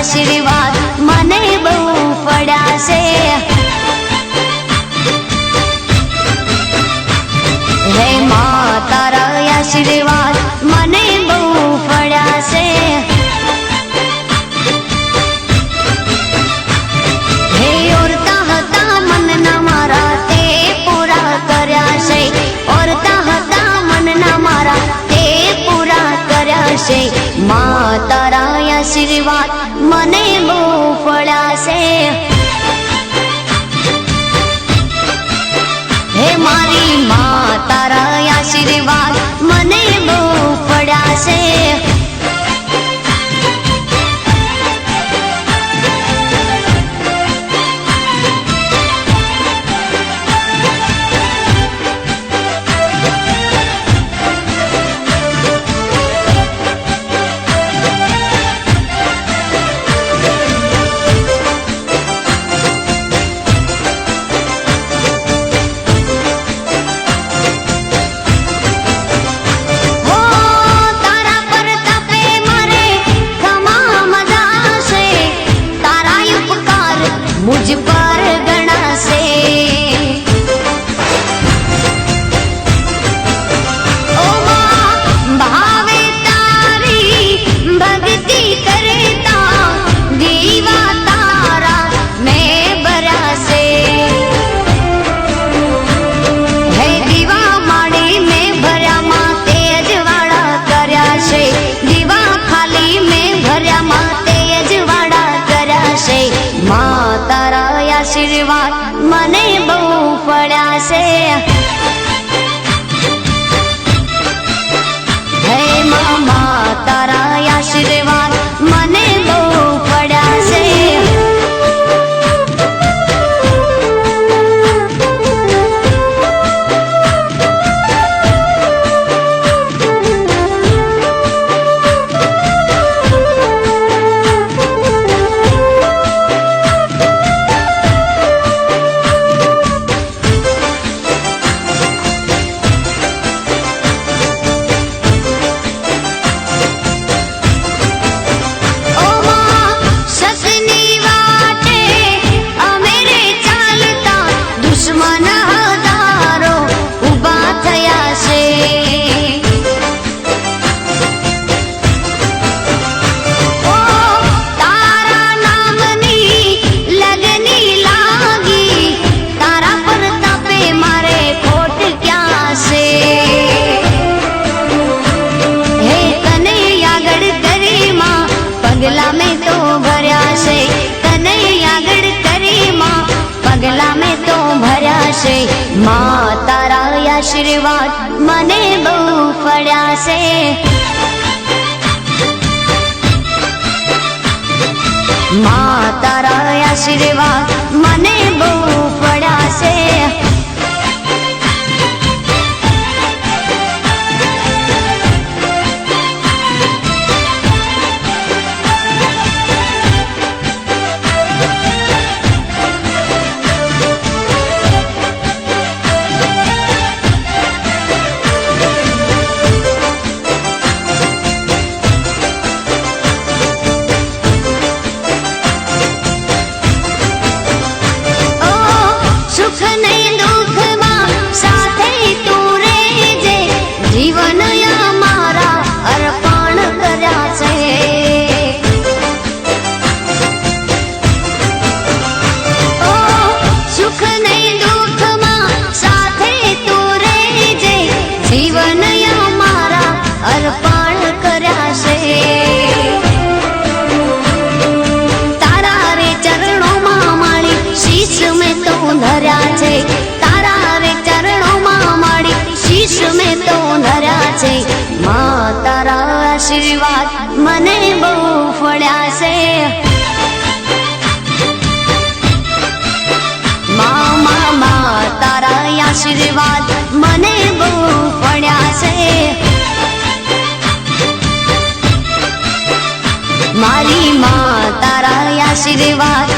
આશીર્વાદ મને બહુ પડ્યા છે। હે માં તારા આશીર્વાદ મને બહુ પડ્યા છે। હે ઓરતા હતા મનના મારા તે પૂરા કર્યા છે। ઓરતા હતા મનના મારા તે પૂરા કર્યા છે। માં તારા આશીર્વાદ મને બહુ પડ્યા છે। હે મારી માં તારા આશીર્વાદ મને બહુ પડ્યા છે। मुझ पर गणा से ओ मां भावे तारी भक्ति करता दीवा तारा मैं बरा से। है दीवा माड़ी में भर्या मां तेज वाड़ा कर्या से। दीवा खाली में भर्या मां तेज वाड़ा कर्या से। मां तारा आशीर्वाद મને બહુ પડ્યા છે। હે મામા તારા આશીર્વાદ મને બહુ પડ્યા છે। पगला में तो भर्या से कन्हैया गढ़ करी मां पगला में तो भर्या से। मां तारा आशीर्वाद मने बहु पड्या से। मां तारा आशीर्वाद मने बहु पड्या से। मां तारा आशीर्वाद मने बहु पड्या से। मां तारा आशीर्वाद मने बहु पड्या से। मारी मां तारा आशीर्वाद